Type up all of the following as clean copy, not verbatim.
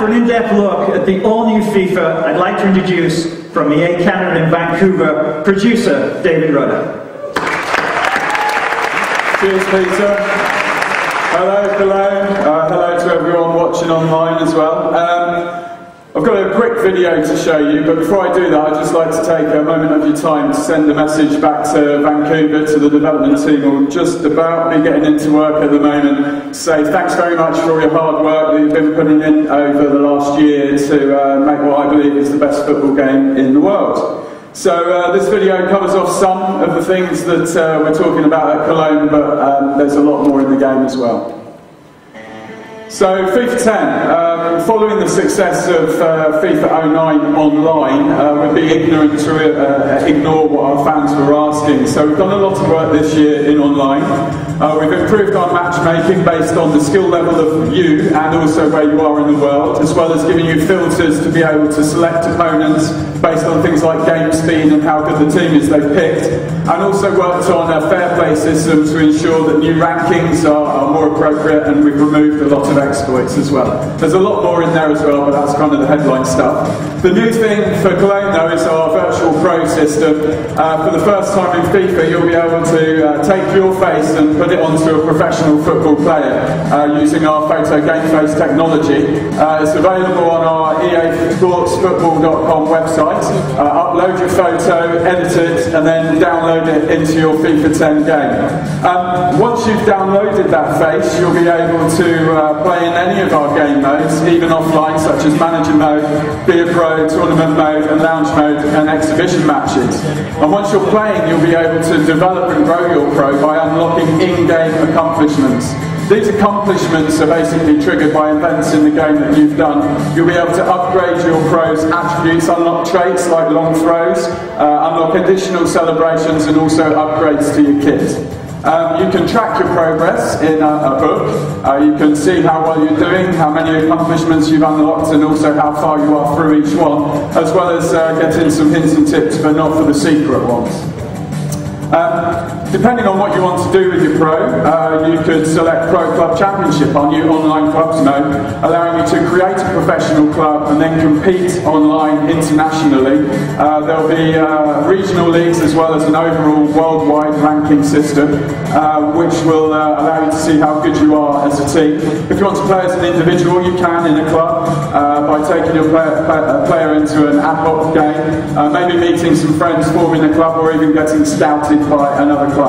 for an in-depth look at the all-new FIFA, I'd like to introduce, from EA Canada in Vancouver, producer David Rudder. Cheers, Peter. Hello, hello to everyone watching online as well. I've got a quick video to show you, but before I do that, I'd just like to take a moment of your time to send a message back to Vancouver, to the development team who are just about to be getting into work at the moment. Say thanks very much for all your hard work that you've been putting in over the last year to make what I believe is the best football game in the world. So this video covers off some of the things that we're talking about at Cologne, but there's a lot more in the game as well. So FIFA 10, following the success of FIFA 09 online, we'd be ignorant to ignore what our fans were asking. So we've done a lot of work this year in online. We've improved our matchmaking based on the skill level of you and also where you are in the world, as well as giving you filters to be able to select opponents based on things like game speed and how good the team is they've picked, and also worked on a fair play system to ensure that new rankings are more appropriate, and we've removed a lot of exploits as well. There's a lot more in there as well, but that's kind of the headline stuff. The new thing for Cologne though is our virtual pro system. For the first time in FIFA you'll be able to take your face and put it onto a professional football player using our photo game face technology. It's available on our easportsfootball.com website. Upload your photo, edit it, and then download it into your FIFA 10 game. Once you've downloaded that face, you'll be able to play in any of our game modes, even offline, such as manager mode, be a pro, tournament mode, and lounge mode, and exhibition matches. And once you're playing, you'll be able to develop and grow your pro by unlocking in-game accomplishments. These accomplishments are basically triggered by events in the game that you've done. You'll be able to upgrade your pro's attributes, unlock traits like long throws, unlock additional celebrations, and also upgrades to your kit. You can track your progress in a book. You can see how well you're doing, how many accomplishments you've unlocked, and also how far you are through each one, as well as getting some hints and tips, but not for the secret ones. Depending on what you want to do with your pro, you could select Pro Club Championship on your online clubs mode, allowing you to create a professional club and then compete online internationally. There'll be regional leagues as well as an overall worldwide ranking system, which will allow you to see how good you are as a team. If you want to play as an individual, you can in a club by taking your player into an ad hoc game, maybe meeting some friends, forming a club, or even getting scouted by another club.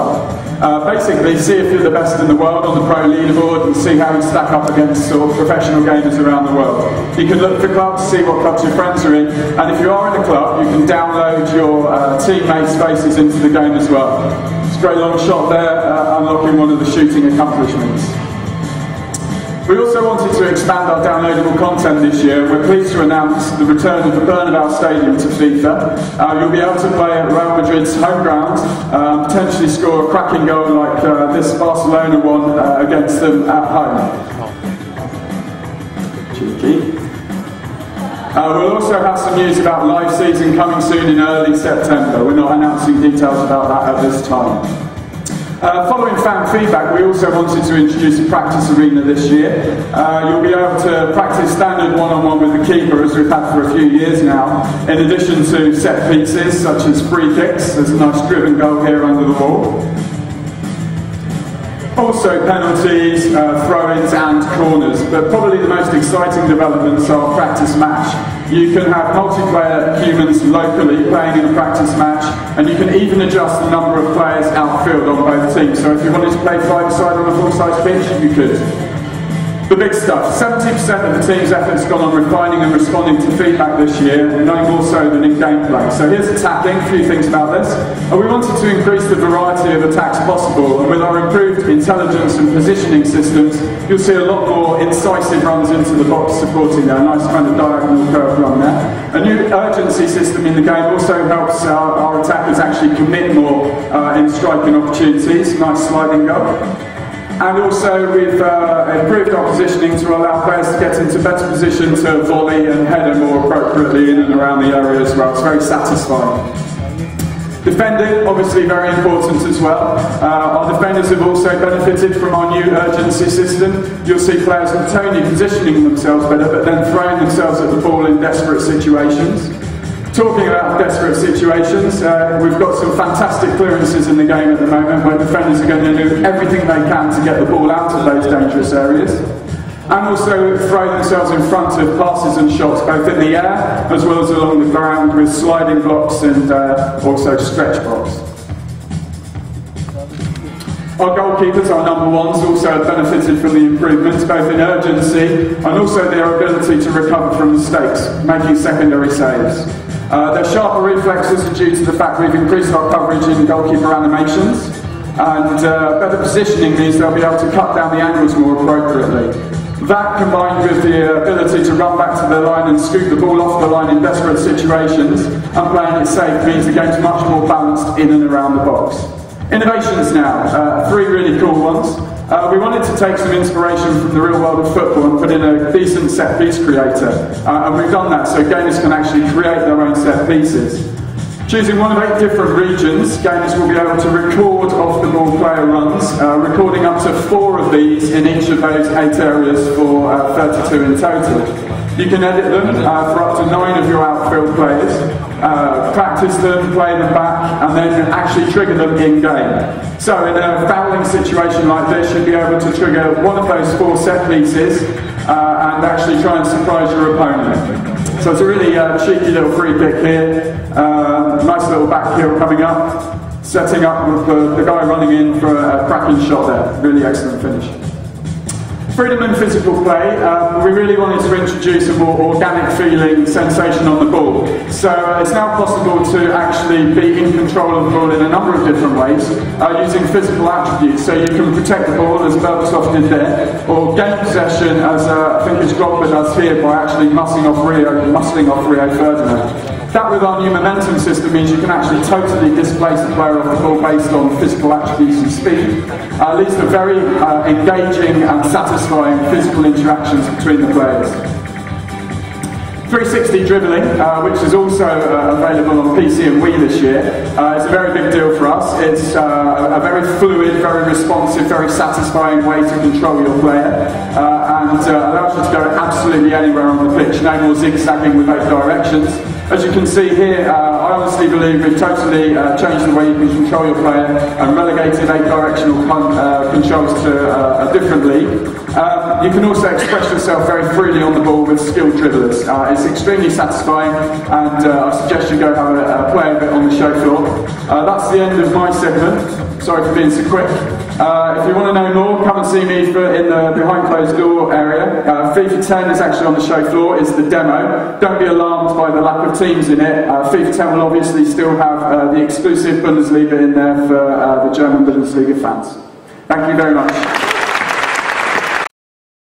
Basically, see if you're the best in the world on the pro leaderboard and see how you stack up against sort of professional gamers around the world. You can look for clubs, see what clubs your friends are in, and if you are in a club, you can download your teammates' faces into the game as well. It's a great long shot there, unlocking one of the shooting accomplishments. We also wanted to expand our downloadable content this year. We're pleased to announce the return of the Bernabeu Stadium to FIFA. You'll be able to play at Real Madrid's home ground, potentially score a cracking goal like this Barcelona one against them at home. Cheeky. We'll also have some news about live season coming soon in early September. We're not announcing details about that at this time. Following fan feedback, we also wanted to introduce a practice arena this year. You'll be able to practice standard one-on-one with the keeper, as we've had for a few years now, in addition to set pieces such as free kicks. There's a nice driven goal here under the wall. Also penalties, throw-ins and corners, but probably the most exciting developments are practice match. You can have multiplayer humans locally playing in a practice match, and you can even adjust the number of players outfield on both teams. So if you wanted to play five-a-side on a full-size pitch, you could. The big stuff. 70% of the team's effort's gone on refining and responding to feedback this year, no more so than in gameplay. So here's attacking, a few things about this. We wanted to increase the variety of attacks possible, and with our improved intelligence and positioning systems, you'll see a lot more incisive runs into the box supporting that. Nice kind of diagonal curve run there. A new urgency system in the game also helps our attackers actually commit more in striking opportunities. Nice sliding goal. And also we've improved our positioning to allow players to get into better position to volley and header more appropriately in and around the area as well. It's very satisfying. The Defending, obviously very important as well. Our defenders have also benefited from our new urgency system. You'll see players not only positioning themselves better, but then throwing themselves at the ball in desperate situations. Talking about desperate situations, we've got some fantastic clearances in the game at the moment where defenders are going to do everything they can to get the ball out of those dangerous areas. And also throw themselves in front of passes and shots, both in the air as well as along the ground with sliding blocks and also stretch blocks. Our goalkeepers, our number ones, also have benefited from the improvements, both in urgency and also their ability to recover from mistakes, making secondary saves. Their sharper reflexes are due to the fact we've increased our coverage in goalkeeper animations, and better positioning means they'll be able to cut down the angles more appropriately. That, combined with the ability to run back to the line and scoop the ball off the line in desperate situations and playing it safe, means the game's much more balanced in and around the box. Innovations now, 3 really cool ones. We wanted to take some inspiration from the real world of football and put in a decent set piece creator, and we've done that so gamers can actually create their own set pieces. Choosing one of 8 different regions, gamers will be able to record off-the-ball player runs, recording up to 4 of these in each of those 8 areas for 32 in total. You can edit them for up to 9 of your outfield players, practice them, play them back, and then actually trigger them in-game. So in a fouling situation like this, you'll be able to trigger one of those 4 set pieces and actually try and surprise your opponent. So it's a really cheeky little free kick here, nice little back heel coming up, setting up with the guy running in for a cracking shot there, really excellent finish. Freedom in physical play, we really wanted to introduce a more organic feeling sensation on the ball. So it's now possible to actually be in control of the ball in a number of different ways, using physical attributes. So you can protect the ball, as Berbatov did there, or gain possession, as I think as Drogba does here, by actually muscling off Rio Ferdinand. That, with our new momentum system, means you can actually totally displace the player off the ball based on physical attributes and speed. Leads to very engaging and satisfying physical interactions between the players. 360 dribbling, which is also available on PC and Wii this year. It's a very big deal for us. It's a very fluid, very responsive, very satisfying way to control your player, and allows you to go absolutely anywhere on the pitch. No more zigzagging with 8 directions. As you can see here, I honestly believe we've totally changed the way you can control your player and relegated 8 directional controls to a different league. You can also express yourself very freely on the ball with skilled dribblers. It's extremely satisfying, and I suggest you go have a play of it on the show floor. That's the end of my segment. Sorry for being so quick. If you want to know more, come and see me in the behind closed door area. FIFA 10 is actually on the show floor, it's the demo. Don't be alarmed by the lack of teams in it. FIFA 10 will obviously still have the exclusive Bundesliga in there for the German Bundesliga fans. Thank you very much.